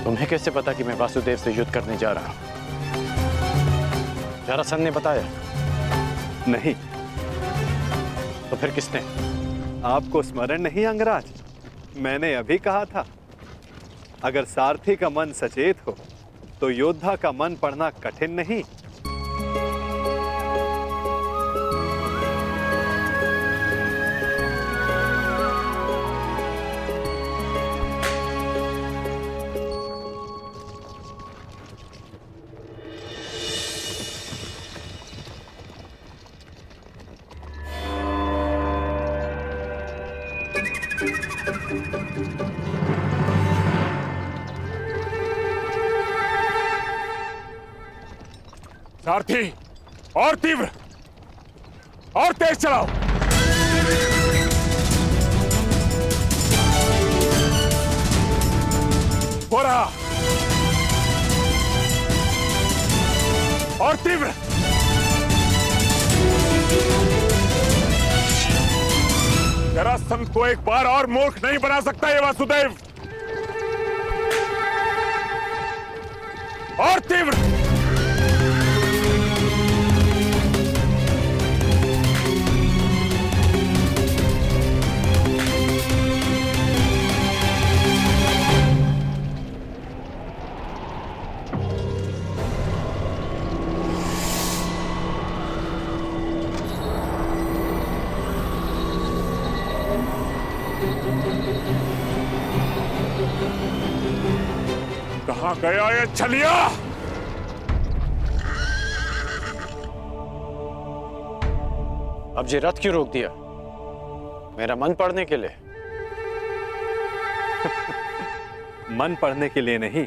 तुम्हें कैसे पता कि मैं वासुदेव से युद्ध करने जा रहा हूं? जरासंध ने बताया? नहीं। तो फिर किसने? आपको स्मरण नहीं अंगराज? मैंने अभी कहा था, अगर सारथी का मन सचेत हो तो योद्धा का मन पढ़ना कठिन नहीं। सारथी, और तीव्र और तेज चलाओ। हो रहा, और तीव्र। जरासंध को एक बार और मूर्ख नहीं बना सकता ये वासुदेव। और तीव्र। कहां गया ये छलिया? अब ये रथ क्यों रोक दिया? मेरा मन पढ़ने के लिए? मन पढ़ने के लिए नहीं,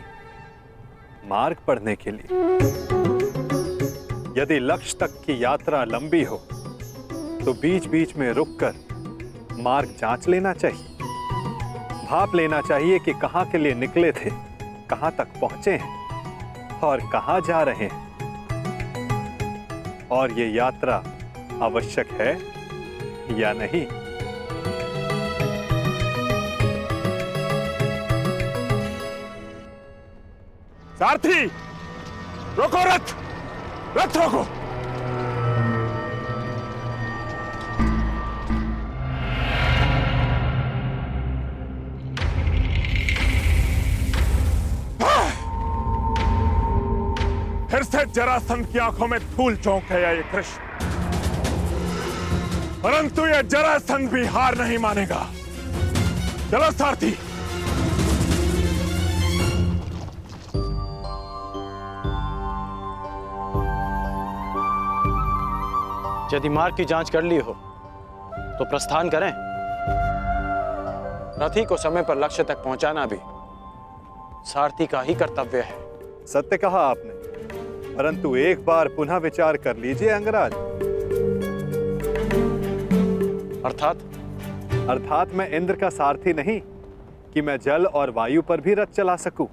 मार्ग पढ़ने के लिए। यदि लक्ष्य तक की यात्रा लंबी हो तो बीच बीच में रुककर मार्ग जांच लेना चाहिए। भाप लेना चाहिए कि कहां के लिए निकले थे, कहां तक पहुंचे हैं और कहां जा रहे हैं, और ये यात्रा आवश्यक है या नहीं। सारथी, रोको रथ, रथ रोको। फिर से जरासंध की आंखों में धूल झोंक है ये कृष्ण, परंतु यह जरासंध भी हार नहीं मानेगा। चलो सारथी। यदि मार्ग की जांच कर ली हो तो प्रस्थान करें। रथी को समय पर लक्ष्य तक पहुंचाना भी सारथी का ही कर्तव्य है। सत्य कहा आपने, परंतु एक बार पुनः विचार कर लीजिए अंगराज। अर्थात मैं इंद्र का सारथी नहीं कि मैं जल और वायु पर भी रथ चला सकूं।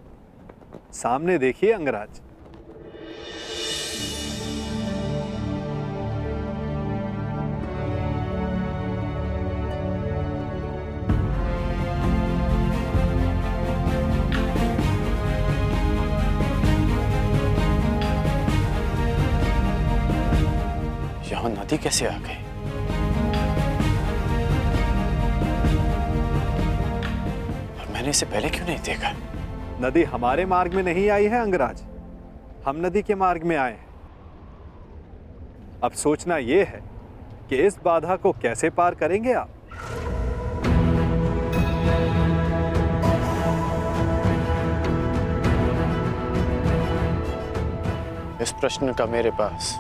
सामने देखिए अंगराज। यहां नदी कैसे आ गई? और मैंने इसे पहले क्यों नहीं देखा? नदी हमारे मार्ग में नहीं आई है अंगराज, हम नदी के मार्ग में आए हैं। अब सोचना यह है कि इस बाधा को कैसे पार करेंगे आप। इस प्रश्न का मेरे पास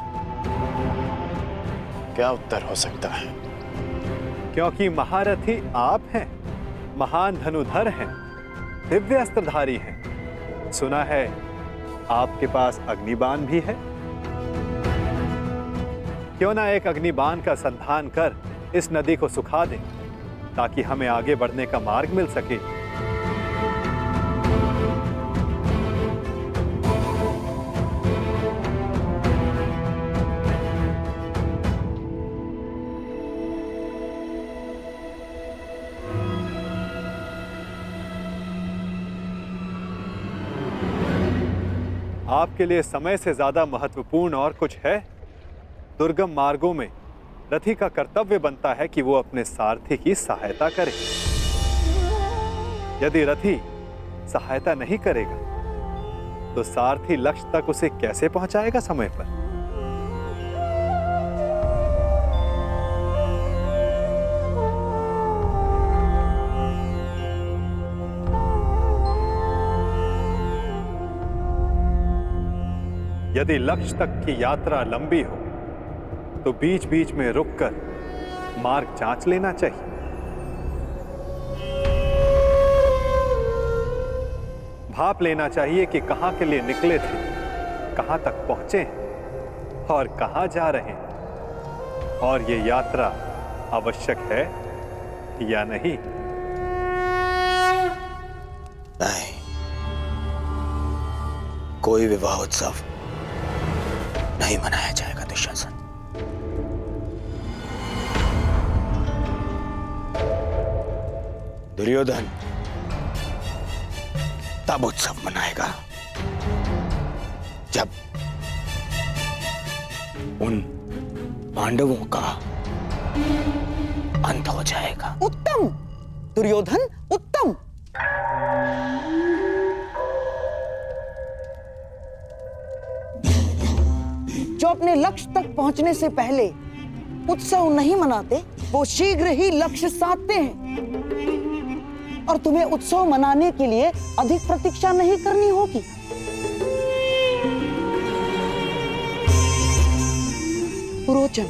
क्या उत्तर हो सकता है? क्योंकि महारथी आप हैं, महान धनुधर हैं, दिव्य अस्त्रधारी हैं। सुना है आपके पास अग्निबाण भी है। क्यों ना एक अग्निबाण का संधान कर इस नदी को सुखा दें, ताकि हमें आगे बढ़ने का मार्ग मिल सके। आपके लिए समय से ज्यादा महत्वपूर्ण और कुछ है? दुर्गम मार्गों में रथी का कर्तव्य बनता है कि वो अपने सारथी की सहायता करे। यदि रथी सहायता नहीं करेगा तो सारथी लक्ष्य तक उसे कैसे पहुंचाएगा समय पर? यदि लक्ष्य तक की यात्रा लंबी हो तो बीच बीच में रुककर मार्ग जांच लेना चाहिए। भाप लेना चाहिए कि कहां के लिए निकले थे, कहां तक पहुंचे हैं और कहां जा रहे हैं, और ये यात्रा आवश्यक है या नहीं। नहीं, कोई विवाह उत्सव नहीं मनाया जाएगा दुशासन। दुर्योधन तब उत्सव मनाएगा जब उन पांडवों का अंत हो जाएगा। उत्तम दुर्योधन, उत्तम। जो अपने लक्ष्य तक पहुंचने से पहले उत्सव नहीं मनाते, वो शीघ्र ही लक्ष्य साधते हैं। और तुम्हें उत्सव मनाने के लिए अधिक प्रतीक्षा नहीं करनी होगी। पुरोचन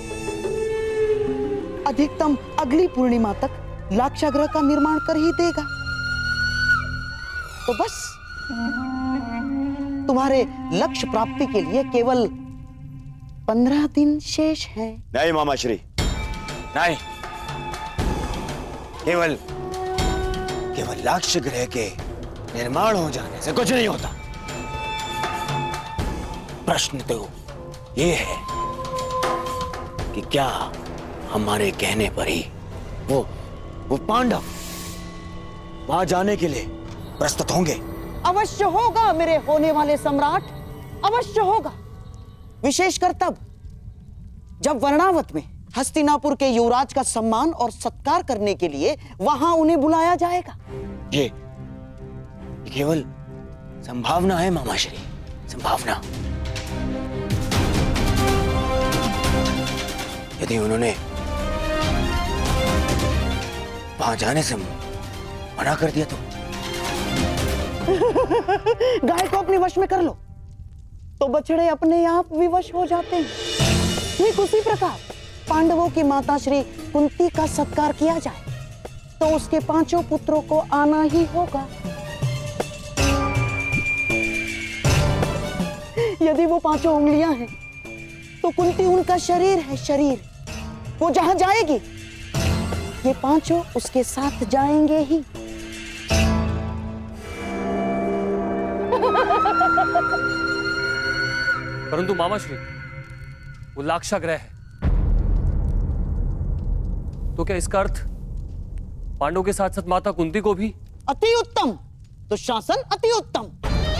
अधिकतम अगली पूर्णिमा तक लाक्षागृह का निर्माण कर ही देगा। तो बस तुम्हारे लक्ष्य प्राप्ति के लिए केवल 15 दिन शेष हैं। नहीं मामाश्री, नहीं। केवल लक्ष्य गृह के निर्माण हो जाने से कुछ नहीं होता। प्रश्न तो ये है कि क्या हमारे कहने पर ही वो पांडव वहां जाने के लिए प्रस्तुत होंगे? अवश्य होगा मेरे होने वाले सम्राट, अवश्य होगा। विशेषकर तब जब वर्णावत में हस्तिनापुर के युवराज का सम्मान और सत्कार करने के लिए वहां उन्हें बुलाया जाएगा। ये केवल संभावना है मामाश्री, संभावना। यदि उन्होंने वहां जाने से मना कर दिया तो गाय को अपने वश में कर लो तो बछड़े अपने आप विवश हो जाते हैं। ठीक उसी प्रकार पांडवों की माता श्री कुंती का सत्कार किया जाए तो उसके 5 पुत्रों को आना ही होगा। यदि वो 5 उंगलियां हैं तो कुंती उनका शरीर है, शरीर। वो जहां जाएगी ये 5 उसके साथ जाएंगे ही। परंतु मामाश्री, वो लाक्षागृह है, तो क्या इसका अर्थ पांडवों के साथ साथ माता कुंती को भी? अति उत्तम दुशासन, अति उत्तम।